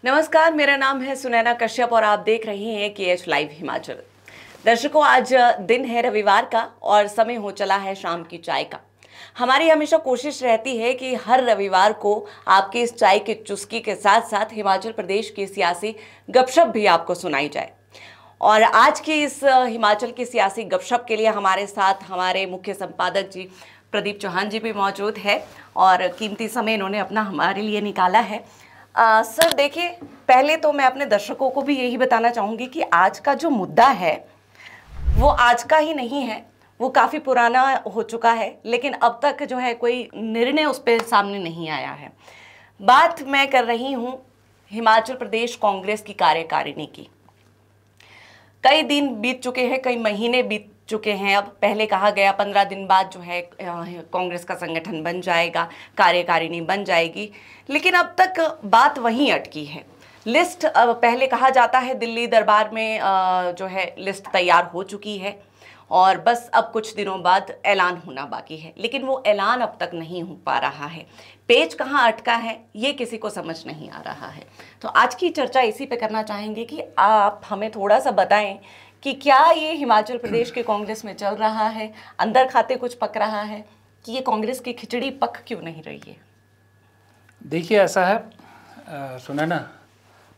नमस्कार, मेरा नाम है सुनैना कश्यप और आप देख रहे हैं KH लाइव हिमाचल। दर्शकों, आज दिन है रविवार का और समय हो चला है शाम की चाय का। हमारी हमेशा कोशिश रहती है कि हर रविवार को आपकी इस चाय की चुस्की के साथ साथ हिमाचल प्रदेश की सियासी गपशप भी आपको सुनाई जाए। और आज की इस हिमाचल की सियासी गपशप के लिए हमारे साथ हमारे मुख्य संपादक जी प्रदीप चौहान जी भी मौजूद है और कीमती समय इन्होंने अपना हमारे लिए निकाला है। सर देखिए, पहले तो मैं अपने दर्शकों को भी यही बताना चाहूँगी कि आज का जो मुद्दा है वो आज का ही नहीं है, वो काफ़ी पुराना हो चुका है, लेकिन अब तक जो है कोई निर्णय उस पर सामने नहीं आया है। बात मैं कर रही हूँ हिमाचल प्रदेश कांग्रेस की कार्यकारिणी की। कई दिन बीत चुके हैं, कई महीने बीत चुके हैं। अब पहले कहा गया 15 दिन बाद जो है कांग्रेस का संगठन बन जाएगा, कार्यकारिणी बन जाएगी, लेकिन अब तक बात वहीं अटकी है। लिस्ट पहले कहा जाता है दिल्ली दरबार में जो है लिस्ट तैयार हो चुकी है और बस अब कुछ दिनों बाद ऐलान होना बाकी है, लेकिन वो ऐलान अब तक नहीं हो पा रहा है। पेच कहाँ अटका है ये किसी को समझ नहीं आ रहा है। तो आज की चर्चा इसी पे करना चाहेंगे कि आप हमें थोड़ा सा बताएं कि क्या ये हिमाचल प्रदेश के कांग्रेस में चल रहा है, अंदर खाते कुछ पक रहा है, कि ये कांग्रेस की खिचड़ी पक क्यों नहीं रही है? देखिए, ऐसा है सुनैना,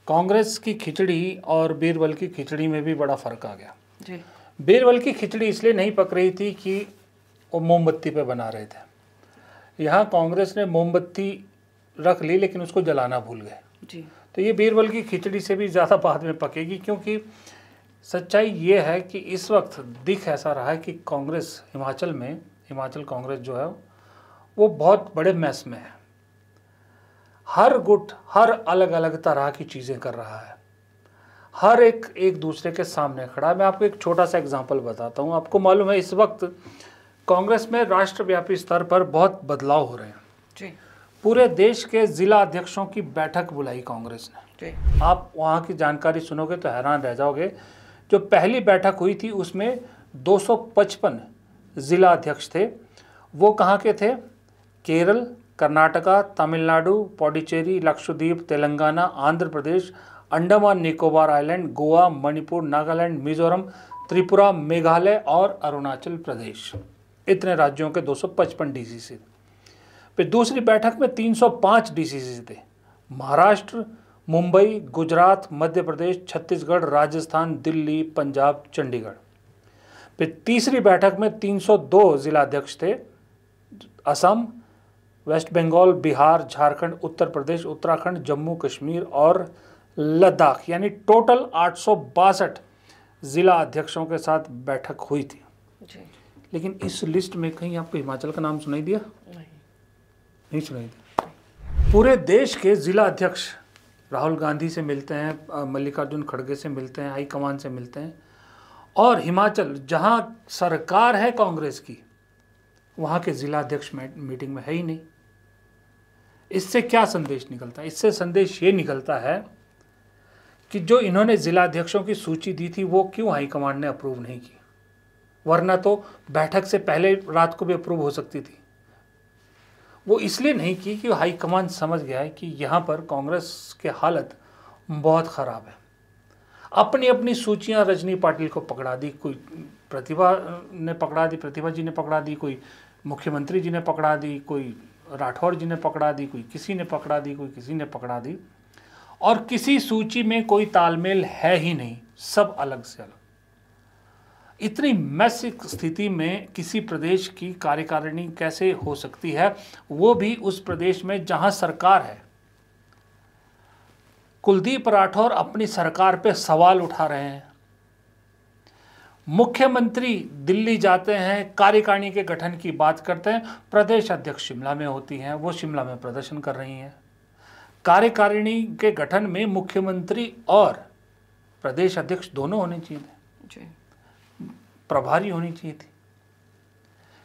कांग्रेस की खिचड़ी और बीरबल की खिचड़ी में भी बड़ा फर्क आ गया जी। बीरबल की खिचड़ी इसलिए नहीं पक रही थी कि वो मोमबत्ती पे बना रहे थे। यहाँ कांग्रेस ने मोमबत्ती रख ली लेकिन उसको जलाना भूल गए जी। तो ये बीरबल की खिचड़ी से भी ज़्यादा बाद में पकेगी, क्योंकि सच्चाई ये है कि इस वक्त दिख ऐसा रहा है कि कांग्रेस हिमाचल कांग्रेस जो है वो बहुत बड़े मैस में है। हर गुट हर अलग अलग तरह की चीज़ें कर रहा है, हर एक दूसरे के सामने खड़ा है। मैं आपको एक छोटा सा एग्जांपल बताता हूँ। आपको मालूम है इस वक्त कांग्रेस में राष्ट्रव्यापी स्तर पर बहुत बदलाव हो रहे हैं जी। पूरे देश के जिला अध्यक्षों की बैठक बुलाई कांग्रेस ने जी। आप वहाँ की जानकारी सुनोगे तो हैरान रह जाओगे। जो पहली बैठक हुई थी उसमें 255 जिला अध्यक्ष थे। वो कहाँ के थे? केरल, कर्नाटका, तमिलनाडु, पौडीचेरी, लक्षद्वीप, तेलंगाना, आंध्र प्रदेश, अंडमान निकोबार आइलैंड, गोवा, मणिपुर, नागालैंड, मिजोरम, त्रिपुरा, मेघालय और अरुणाचल प्रदेश। इतने राज्यों के 255 डीसीसी। फिर दूसरी बैठक में 305 डीसीसी थे। महाराष्ट्र, मुंबई, गुजरात, मध्य प्रदेश, छत्तीसगढ़, राजस्थान, दिल्ली, पंजाब, चंडीगढ़। फिर तीसरी बैठक में 302 जिला अध्यक्ष थे। असम, वेस्ट बंगाल, बिहार, झारखंड, उत्तर प्रदेश, उत्तराखंड, जम्मू कश्मीर और लद्दाख, यानी टोटल 862 जिला अध्यक्षों के साथ बैठक हुई थी जी। लेकिन इस लिस्ट में कहीं आपको हिमाचल का नाम सुनाई दिया? नहीं सुनाई दिया। पूरे देश के जिला अध्यक्ष राहुल गांधी से मिलते हैं, मल्लिकार्जुन खड़गे से मिलते हैं, हाईकमान से मिलते हैं, और हिमाचल जहां सरकार है कांग्रेस की वहां के जिला अध्यक्ष मीटिंग में है ही नहीं। इससे क्या संदेश निकलता है? इससे संदेश ये निकलता है कि जो इन्होंने जिला अध्यक्षों की सूची दी थी वो क्यों हाईकमान ने अप्रूव नहीं की, वरना तो बैठक से पहले रात को भी अप्रूव हो सकती थी। वो इसलिए नहीं की कि हाईकमान समझ गया है कि यहाँ पर कांग्रेस की हालत बहुत ख़राब है। अपनी अपनी सूचियाँ रजनी पाटिल को पकड़ा दी, कोई प्रतिभा ने पकड़ा दी, प्रतिभा जी ने पकड़ा दी, कोई मुख्यमंत्री जी ने पकड़ा दी, कोई राठौर जी ने पकड़ा दी, कोई किसी ने पकड़ा दी, कोई किसी ने पकड़ा दी, और किसी सूची में कोई तालमेल है ही नहीं, सब अलग से अलग। इतनी मैसिक स्थिति में किसी प्रदेश की कार्यकारिणी कैसे हो सकती है, वो भी उस प्रदेश में जहां सरकार है। कुलदीप राठौर अपनी सरकार पे सवाल उठा रहे हैं। मुख्यमंत्री दिल्ली जाते हैं, कार्यकारिणी के गठन की बात करते हैं, प्रदेश अध्यक्ष शिमला में होती हैं, वो शिमला में प्रदर्शन कर रही हैं। कार्यकारिणी के गठन में मुख्यमंत्री और प्रदेश अध्यक्ष दोनों होने चाहिए थे, प्रभारी होनी चाहिए थी,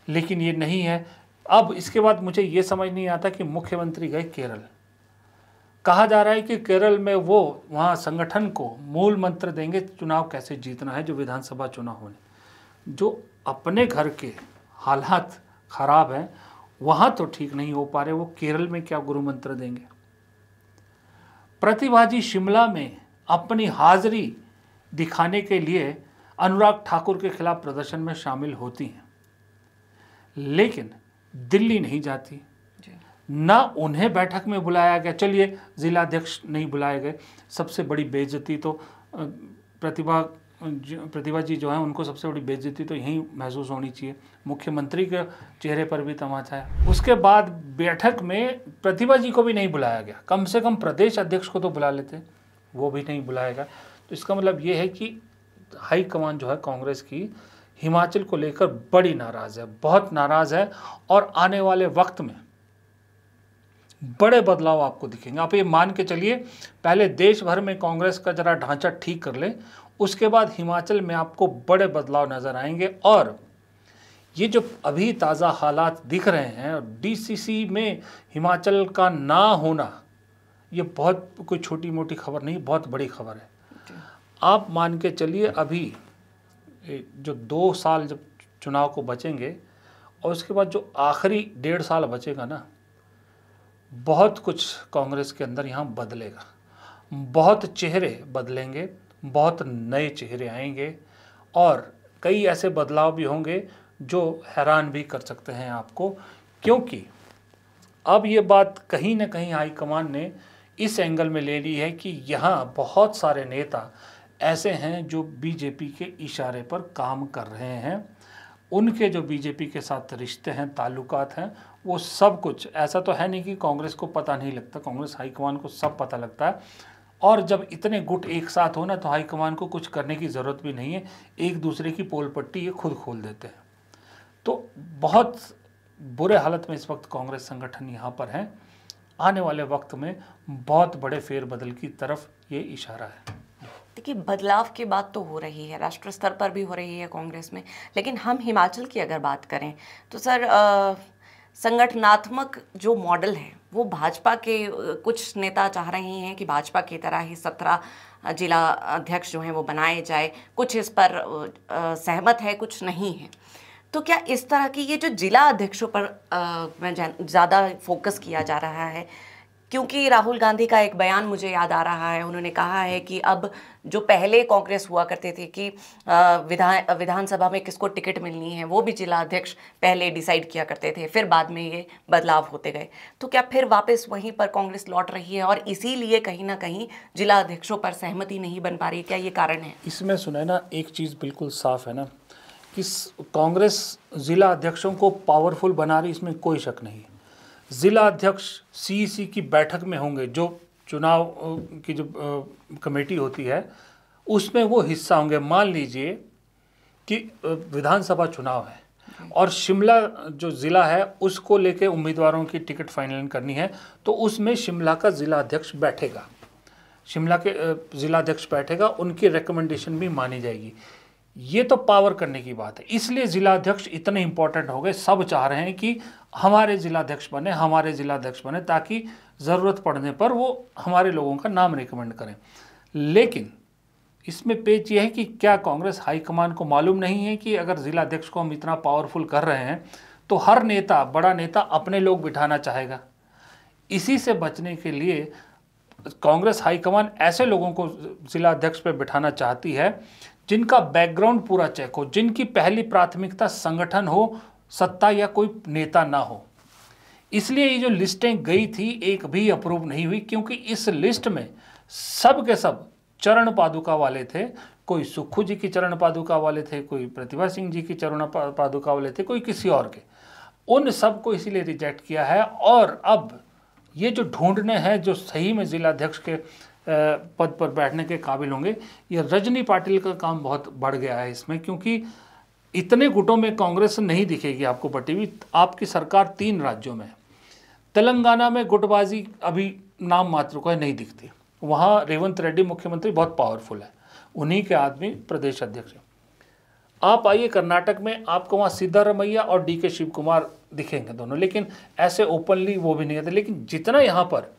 लेकिन ये नहीं है। अब इसके बाद मुझे ये समझ नहीं आता कि मुख्यमंत्री गए केरल। कहा जा रहा है कि केरल में वो वहाँ संगठन को मूल मंत्र देंगे चुनाव कैसे जीतना है, जो विधानसभा चुनाव होने। जो अपने घर के हालात खराब हैं वहाँ तो ठीक नहीं हो पा रहे, वो केरल में क्या गुरु मंत्र देंगे। प्रतिभाजी शिमला में अपनी हाजिरी दिखाने के लिए अनुराग ठाकुर के खिलाफ प्रदर्शन में शामिल होती हैं, लेकिन दिल्ली नहीं जाती, ना उन्हें बैठक में बुलाया गया। चलिए जिलाध्यक्ष नहीं बुलाए गए, सबसे बड़ी बेइज्जती तो प्रतिभा जी जो है उनको सबसे बड़ी बेइज्जती तो यहीं महसूस होनी चाहिए। मुख्यमंत्री के चेहरे पर भी तमाचा है। उसके बाद बैठक में प्रतिभा जी को भी नहीं बुलाया गया, कम से कम प्रदेश अध्यक्ष को तो बुला लेते, वो भी नहीं बुलाया गया। तो इसका मतलब ये है कि हाईकमान जो है कांग्रेस की हिमाचल को लेकर बड़ी नाराज़ है, बहुत नाराज़ है, और आने वाले वक्त में बड़े बदलाव आपको दिखेंगे। आप ये मान के चलिए, पहले देश भर में कांग्रेस का जरा ढांचा ठीक कर ले, उसके बाद हिमाचल में आपको बड़े बदलाव नज़र आएंगे। और ये जो अभी ताज़ा हालात दिख रहे हैं, डीसीसी में हिमाचल का ना होना, ये बहुत कोई छोटी मोटी खबर नहीं, बहुत बड़ी खबर है। आप मान के चलिए, अभी जो 2 साल जब चुनाव को बचेंगे और उसके बाद जो आखिरी 1.5 साल बचेगा ना, बहुत कुछ कांग्रेस के अंदर यहाँ बदलेगा, बहुत चेहरे बदलेंगे, बहुत नए चेहरे आएंगे, और कई ऐसे बदलाव भी होंगे जो हैरान भी कर सकते हैं आपको। क्योंकि अब ये बात कहीं ना कहीं हाईकमान ने इस एंगल में ले ली है कि यहाँ बहुत सारे नेता ऐसे हैं जो बीजेपी के इशारे पर काम कर रहे हैं, उनके जो बीजेपी के साथ रिश्ते हैं, ताल्लुकात हैं, वो सब कुछ, ऐसा तो है नहीं कि कांग्रेस को पता नहीं लगता, कांग्रेस हाईकमान को सब पता लगता है। और जब इतने गुट एक साथ हो ना, तो हाईकमान को कुछ करने की ज़रूरत भी नहीं है, एक दूसरे की पोल पट्टी ये खुद खोल देते हैं। तो बहुत बुरे हालत में इस वक्त कांग्रेस संगठन यहाँ पर है। आने वाले वक्त में बहुत बड़े फेरबदल की तरफ ये इशारा है। देखिए, बदलाव की बात तो हो रही है, राष्ट्र स्तर पर भी हो रही है कांग्रेस में, लेकिन हम हिमाचल की अगर बात करें तो सर संगठनात्मक जो मॉडल है वो भाजपा के कुछ नेता चाह रहे हैं कि भाजपा की तरह ही 17 जिला अध्यक्ष जो हैं वो बनाए जाए, कुछ इस पर सहमत है, कुछ नहीं है। तो क्या इस तरह की ये जो जिला अध्यक्षों पर ज़्यादा फोकस किया जा रहा है? क्योंकि राहुल गांधी का एक बयान मुझे याद आ रहा है, उन्होंने कहा है कि अब जो पहले कांग्रेस हुआ करते थे कि विधानसभा में किसको टिकट मिलनी है वो भी जिला अध्यक्ष पहले डिसाइड किया करते थे, फिर बाद में ये बदलाव होते गए। तो क्या फिर वापस वहीं पर कांग्रेस लौट रही है और इसीलिए कहीं ना कहीं जिला अध्यक्षों पर सहमति नहीं बन पा रही? क्या ये कारण है? इसमें सुने ना, एक चीज़ बिल्कुल साफ है ना, कि कांग्रेस जिला अध्यक्षों को पावरफुल बना रही, इसमें कोई शक नहीं है। जिला अध्यक्ष सीईसी की बैठक में होंगे, जो चुनाव की जो कमेटी होती है उसमें वो हिस्सा होंगे। मान लीजिए कि विधानसभा चुनाव है और शिमला जो ज़िला है उसको लेके उम्मीदवारों की टिकट फाइनल करनी है, तो उसमें शिमला का ज़िला अध्यक्ष बैठेगा, शिमला के ज़िला अध्यक्ष बैठेगा, उनकी रिकमेंडेशन भी मानी जाएगी। ये तो पावर करने की बात है, इसलिए जिला अध्यक्ष इतने इंपॉर्टेंट हो गए। सब चाह रहे हैं कि हमारे जिला अध्यक्ष बने, हमारे जिला अध्यक्ष बने, ताकि ज़रूरत पड़ने पर वो हमारे लोगों का नाम रिकमेंड करें। लेकिन इसमें पेच ये है कि क्या कांग्रेस हाईकमान को मालूम नहीं है कि अगर जिला अध्यक्ष को हम इतना पावरफुल कर रहे हैं तो हर नेता, बड़ा नेता अपने लोग बिठाना चाहेगा। इसी से बचने के लिए कांग्रेस हाईकमान ऐसे लोगों को जिला अध्यक्ष पर बिठाना चाहती है जिनका बैकग्राउंड पूरा चेक हो, जिनकी पहली प्राथमिकता संगठन हो, सत्ता या कोई नेता ना हो। इसलिए ये जो लिस्टें गई थी एक भी अप्रूव नहीं हुई, क्योंकि इस लिस्ट में सब के सब चरण पादुका वाले थे। कोई सुक्खू जी की चरण पादुका वाले थे, कोई प्रतिभा सिंह जी की चरण पादुका वाले थे, कोई किसी और के। उन सब को इसीलिए रिजेक्ट किया है। और अब ये जो ढूंढने हैं जो सही में जिला अध्यक्ष के पद पर बैठने के काबिल होंगे, ये रजनी पाटिल का काम बहुत बढ़ गया है इसमें, क्योंकि इतने गुटों में कांग्रेस नहीं दिखेगी आपको बटी हुई। आपकी सरकार 3 राज्यों में है, तेलंगाना में गुटबाजी अभी नाम मात्र को है, नहीं दिखती। वहाँ रेवंत रेड्डी मुख्यमंत्री बहुत पावरफुल है, उन्हीं के आदमी प्रदेश अध्यक्ष हैं। आप आइए कर्नाटक में, आपको वहाँ सिद्धारमैया और DK शिव कुमार दिखेंगे दोनों, लेकिन ऐसे ओपनली वो भी नहीं आते। लेकिन जितना यहाँ पर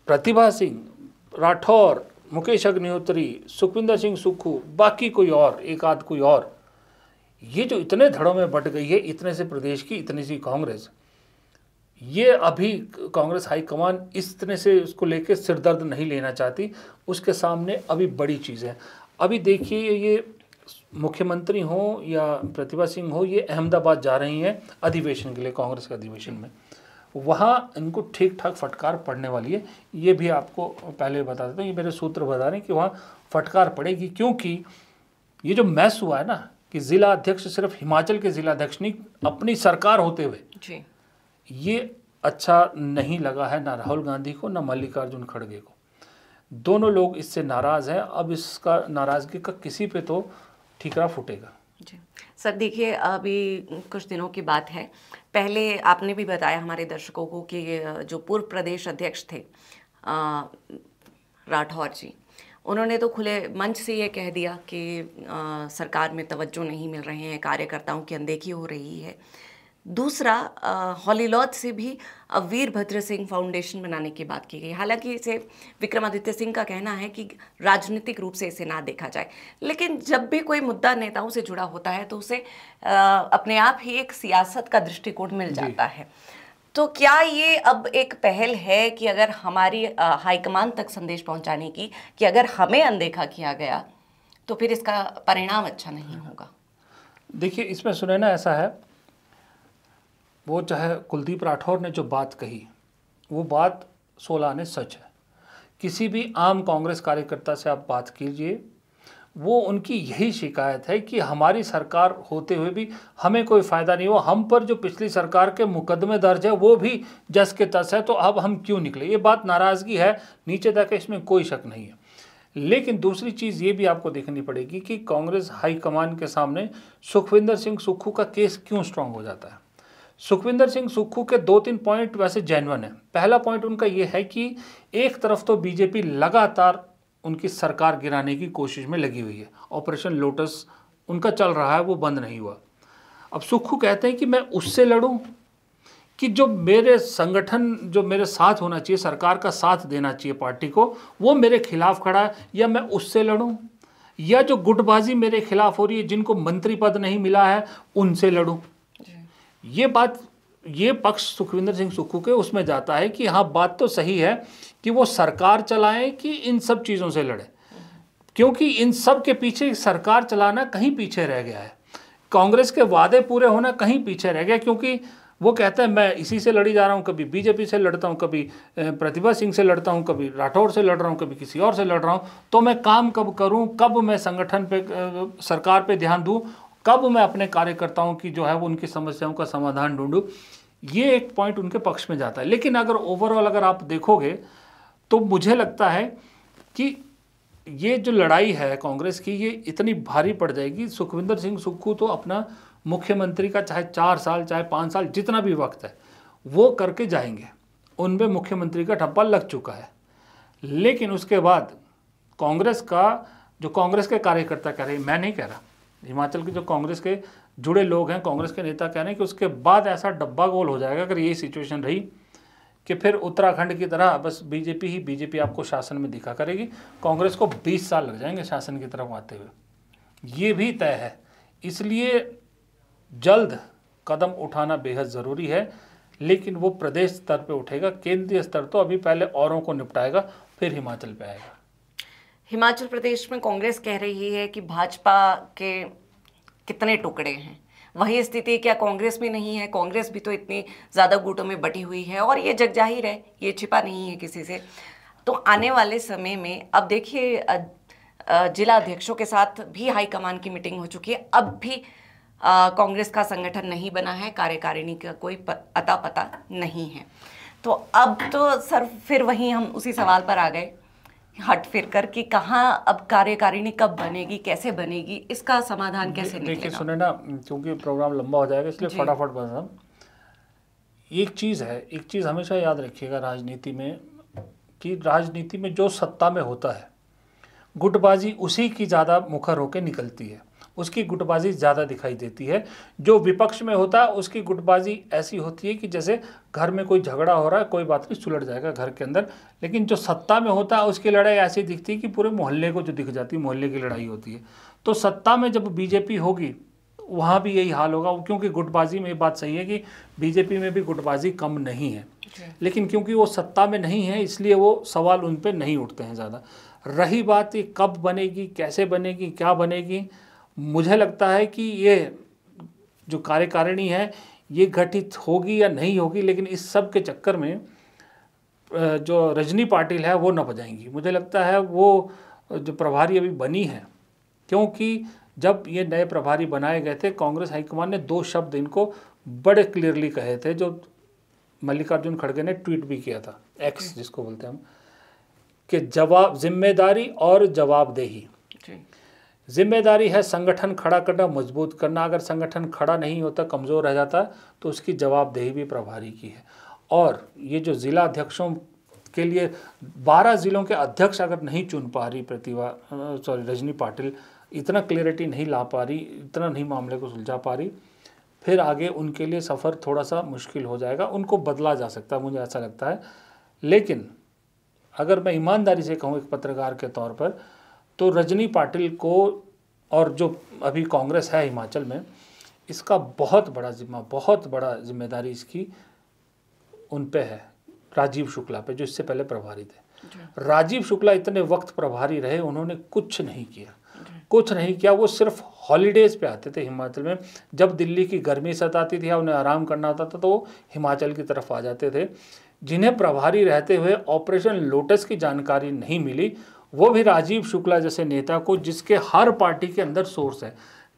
प्रतिभा सिंह राठौर, मुकेश अग्निहोत्री, सुखविंदर सिंह सुक्खू, बाकी कोई और, एक आध कोई और, ये जो इतने धड़ों में बट गई है, इतने से प्रदेश की इतनी सी कांग्रेस, ये अभी कांग्रेस हाईकमान इस तरह से उसको लेके सिरदर्द नहीं लेना चाहती। उसके सामने अभी बड़ी चीज़ है। अभी देखिए, ये मुख्यमंत्री हो या प्रतिभा सिंह हो, ये अहमदाबाद जा रही हैं अधिवेशन के लिए, कांग्रेस के अधिवेशन में। वहाँ इनको ठीक ठाक फटकार पड़ने वाली है। ये भी आपको पहले बता देता हूँ, ये मेरे सूत्र बता रहे हैं कि वहाँ फटकार पड़ेगी, क्योंकि ये जो मैस हुआ है ना कि जिला अध्यक्ष सिर्फ हिमाचल के जिला अध्यक्ष नहीं, अपनी सरकार होते हुए जी, ये अच्छा नहीं लगा है ना राहुल गांधी को ना मल्लिकार्जुन खड़गे को। दोनों लोग इससे नाराज़ हैं। अब इसका नाराज़गी का किसी पे तो ठीकरा फूटेगा। जी सर, देखिए अभी कुछ दिनों की बात है, पहले आपने भी बताया हमारे दर्शकों को कि जो पूर्व प्रदेश अध्यक्ष थे राठौर जी, उन्होंने तो खुले मंच से ये कह दिया कि सरकार में तवज्जो नहीं मिल रहे हैं, कार्यकर्ताओं की अनदेखी हो रही है। दूसरा, हॉलीलॉज से भी वीरभद्र सिंह फाउंडेशन बनाने की बात की गई। हालांकि इसे विक्रमादित्य सिंह का कहना है कि राजनीतिक रूप से इसे ना देखा जाए, लेकिन जब भी कोई मुद्दा नेताओं से जुड़ा होता है तो उसे अपने आप ही एक सियासत का दृष्टिकोण मिल जाता है। तो क्या ये अब एक पहल है कि अगर हमारी हाईकमान तक संदेश पहुंचाने की कि अगर हमें अनदेखा किया गया तो फिर इसका परिणाम अच्छा नहीं होगा? देखिए, इसमें सुने ना, ऐसा है, वो चाहे कुलदीप राठौर ने जो बात कही, वो बात 16 आने सच है। किसी भी आम कांग्रेस कार्यकर्ता से आप बात कीजिए, वो उनकी यही शिकायत है कि हमारी सरकार होते हुए भी हमें कोई फ़ायदा नहीं हुआ, हम पर जो पिछली सरकार के मुकदमे दर्ज है वो भी जस के तस है, तो अब हम क्यों निकले। ये बात नाराज़गी है नीचे तक, इसमें कोई शक नहीं है। लेकिन दूसरी चीज़ ये भी आपको देखनी पड़ेगी कि कांग्रेस हाईकमान के सामने सुखविंदर सिंह सुक्खू का केस क्यों स्ट्रांग हो जाता है। सुखविंदर सिंह सुक्खू के 2-3 पॉइंट वैसे जेन्युइन है। पहला पॉइंट उनका ये है कि एक तरफ तो बीजेपी लगातार उनकी सरकार गिराने की कोशिश में लगी हुई है, ऑपरेशन लोटस उनका चल रहा है, वो बंद नहीं हुआ। अब सुक्खू कहते हैं कि मैं उससे लड़ूं कि जो मेरे संगठन, जो मेरे साथ होना चाहिए, सरकार का साथ देना चाहिए पार्टी को, वो मेरे खिलाफ खड़ा है, या मैं उससे लड़ूं, या जो गुटबाजी मेरे खिलाफ हो रही है, जिनको मंत्री पद नहीं मिला है, उनसे लड़ूं। ये बात, ये पक्ष सुखविंदर सिंह सुक्खू के उसमें जाता है कि हाँ, बात तो सही है कि वो सरकार चलाएं कि इन सब चीज़ों से लड़े, क्योंकि इन सब के पीछे सरकार चलाना कहीं पीछे रह गया है, कांग्रेस के वादे पूरे होना कहीं पीछे रह गया। क्योंकि वो कहता है मैं इसी से लड़ी जा रहा हूँ, कभी बीजेपी से लड़ता हूँ, कभी प्रतिभा सिंह से लड़ता हूँ, कभी राठौर से लड़ रहा हूँ, कभी किसी और से लड़ रहा हूँ, तो मैं काम कब करूँ, कब मैं संगठन पे, सरकार पे ध्यान दूँ, कब मैं अपने कार्यकर्ताओं की जो है वो उनकी समस्याओं का समाधान ढूंढूं। ये एक पॉइंट उनके पक्ष में जाता है। लेकिन अगर ओवरऑल अगर आप देखोगे तो मुझे लगता है कि ये जो लड़ाई है कांग्रेस की, ये इतनी भारी पड़ जाएगी। सुखविंदर सिंह सुक्खू तो अपना मुख्यमंत्री का चाहे 4 साल चाहे 5 साल जितना भी वक्त है वो करके जाएंगे, उनमें मुख्यमंत्री का ठप्पा लग चुका है। लेकिन उसके बाद कांग्रेस का, जो कांग्रेस के कार्यकर्ता कह रहे हैं, मैं नहीं कह रहा, हिमाचल के जो कांग्रेस के जुड़े लोग हैं, कांग्रेस के नेता कह रहे हैं कि उसके बाद ऐसा डब्बा गोल हो जाएगा अगर यही सिचुएशन रही कि फिर उत्तराखंड की तरह बस बीजेपी आपको शासन में दिखा करेगी, कांग्रेस को 20 साल लग जाएंगे शासन की तरफ आते हुए। ये भी तय है। इसलिए जल्द कदम उठाना बेहद ज़रूरी है, लेकिन वो प्रदेश स्तर पे उठेगा, केंद्रीय स्तर तो अभी पहले औरों को निपटाएगा, फिर हिमाचल पे आएगा। हिमाचल प्रदेश में कांग्रेस कह रही है कि भाजपा के कितने टुकड़े हैं, वही स्थिति क्या कांग्रेस में नहीं है? कांग्रेस भी तो इतनी ज़्यादा गुटों में बटी हुई है और ये जग जाहिर है, ये छिपा नहीं है किसी से। तो आने वाले समय में अब देखिए, जिला अध्यक्षों के साथ भी हाईकमान की मीटिंग हो चुकी है, अब भी कांग्रेस का संगठन नहीं बना है, कार्यकारिणी का कोई अता पता नहीं है। तो अब तो सर फिर वहीं हम उसी सवाल पर आ गए हट फिर कर कि कहाँ अब कार्यकारिणी कब बनेगी, कैसे बनेगी, इसका समाधान कैसे निकलेगा? देखिए सुने ना, क्योंकि प्रोग्राम लंबा हो जाएगा इसलिए फटाफट बता। एक चीज़ है, एक चीज़ हमेशा याद रखिएगा राजनीति में, कि राजनीति में जो सत्ता में होता है गुटबाजी उसी की ज़्यादा मुखर होकर निकलती है, उसकी गुटबाजी ज़्यादा दिखाई देती है। जो विपक्ष में होता है उसकी गुटबाजी ऐसी होती है कि जैसे घर में कोई झगड़ा हो रहा है, कोई बात नहीं, सुलझ जाएगा घर के अंदर। लेकिन जो सत्ता में होता है उसकी लड़ाई ऐसी दिखती है कि पूरे मोहल्ले को जो दिख जाती है, मोहल्ले की लड़ाई होती है। तो सत्ता में जब बीजेपी होगी वहाँ भी यही हाल होगा, क्योंकि गुटबाजी में ये बात सही है कि बीजेपी में भी गुटबाजी कम नहीं है, लेकिन क्योंकि वो सत्ता में नहीं है इसलिए वो सवाल उन पे नहीं उठते हैं ज़्यादा। रही बात ये कब बनेगी, कैसे बनेगी, क्या बनेगी, मुझे लगता है कि ये जो कार्यकारिणी है ये गठित होगी या नहीं होगी, लेकिन इस सब के चक्कर में जो रजनी पाटिल है वो न बजाएंगी। मुझे लगता है वो जो प्रभारी अभी बनी है, क्योंकि जब ये नए प्रभारी बनाए गए थे कांग्रेस हाईकमान ने 2 शब्द इनको बड़े क्लियरली कहे थे, जो मल्लिकार्जुन खड़गे ने ट्वीट भी किया था, एक्स जिसको बोलते हैं हम, कि जिम्मेदारी और जवाबदेही। जिम्मेदारी है संगठन खड़ा करना, मजबूत करना, अगर संगठन खड़ा नहीं होता, कमज़ोर रह जाता, तो उसकी जवाबदेही भी प्रभारी की है। और ये जो ज़िला अध्यक्षों के लिए 12 ज़िलों के अध्यक्ष अगर नहीं चुन पा रही रजनी पाटिल, इतना क्लियरिटी नहीं ला पा रही, इतना नहीं मामले को सुलझा पा रही, फिर आगे उनके लिए सफ़र थोड़ा सा मुश्किल हो जाएगा। उनको बदला जा सकता है, मुझे ऐसा लगता है। लेकिन अगर मैं ईमानदारी से कहूँ एक पत्रकार के तौर पर, तो रजनी पाटिल को, और जो अभी कांग्रेस है हिमाचल में, इसका बहुत बड़ा जिम्मेदारी इसकी उन पे है, राजीव शुक्ला पे, जो इससे पहले प्रभारी थे। राजीव शुक्ला इतने वक्त प्रभारी रहे, उन्होंने कुछ नहीं किया। वो सिर्फ हॉलीडेज़ पे आते थे हिमाचल में। जब दिल्ली की गर्मी सताती थी या उन्हें आराम करना होता था तो वो हिमाचल की तरफ आ जाते थे। जिन्हें प्रभारी रहते हुए ऑपरेशन लोटस की जानकारी नहीं मिली, वो भी राजीव शुक्ला जैसे नेता को, जिसके हर पार्टी के अंदर सोर्स है।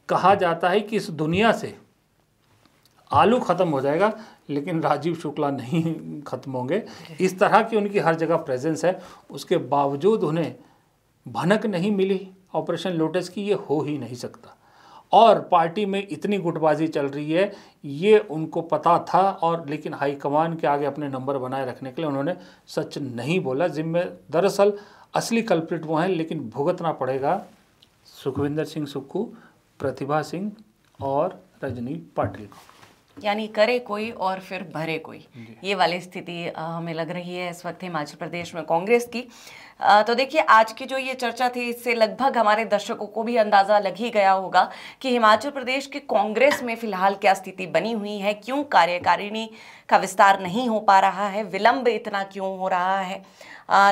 कहा जाता है कि इस दुनिया से आलू ख़त्म हो जाएगा लेकिन राजीव शुक्ला नहीं ख़त्म होंगे। इस तरह की उनकी हर जगह प्रेजेंस है, उसके बावजूद उन्हें भनक नहीं मिली ऑपरेशन लोटस की, ये हो ही नहीं सकता। और पार्टी में इतनी गुटबाजी चल रही है, ये उनको पता था, और लेकिन हाईकमान के आगे अपने नंबर बनाए रखने के लिए उन्होंने सच नहीं बोला। दरअसल असली कल्प्रिट वो हैं, लेकिन भुगतना पड़ेगा सुखविंदर सिंह सुक्खू, प्रतिभा सिंह और रजनी पाटिल को। यानी करे कोई और फिर भरे कोई, ये वाली स्थिति हमें लग रही है इस वक्त हिमाचल प्रदेश में कांग्रेस की। तो देखिए, आज की जो ये चर्चा थी, इससे लगभग हमारे दर्शकों को भी अंदाज़ा लग ही गया होगा कि हिमाचल प्रदेश की कांग्रेस में फिलहाल क्या स्थिति बनी हुई है, क्यों कार्यकारिणी का विस्तार नहीं हो पा रहा है, विलंब इतना क्यों हो रहा है।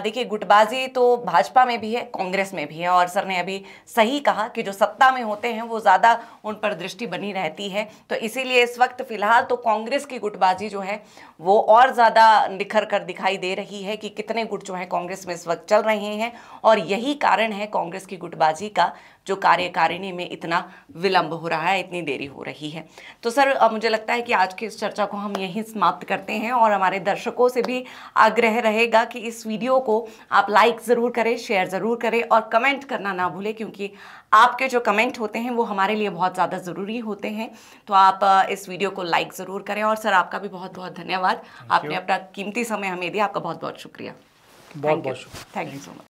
देखिए, गुटबाजी तो भाजपा में भी है, कांग्रेस में भी है, और सर ने अभी सही कहा कि जो सत्ता में होते हैं वो ज़्यादा उन पर दृष्टि बनी रहती है। तो इसीलिए इस वक्त फ़िलहाल तो कांग्रेस की गुटबाजी जो है वो और ज़्यादा निखर कर दिखाई दे रही है कि कितने गुट जो है कांग्रेस में इस वक्त चल रहे हैं, और यही कारण है कांग्रेस की गुटबाजी का, जो कार्यकारिणी में इतना विलंब हो रहा है, इतनी देरी हो रही है। तो सर, मुझे लगता है कि आज की इस चर्चा को हम यहीं समाप्त करते हैं, और हमारे दर्शकों से भी आग्रह रहेगा कि इस वीडियो को आप लाइक ज़रूर करें, शेयर ज़रूर करें, और कमेंट करना ना भूलें, क्योंकि आपके जो कमेंट होते हैं वो हमारे लिए बहुत ज़्यादा ज़रूरी होते हैं। तो आप इस वीडियो को लाइक ज़रूर करें। और सर, आपका भी बहुत बहुत धन्यवाद, आपने अपना कीमती समय हमें दिया, आपका बहुत बहुत शुक्रिया। बहुत बहुत शुक्रिया। Thank you so much.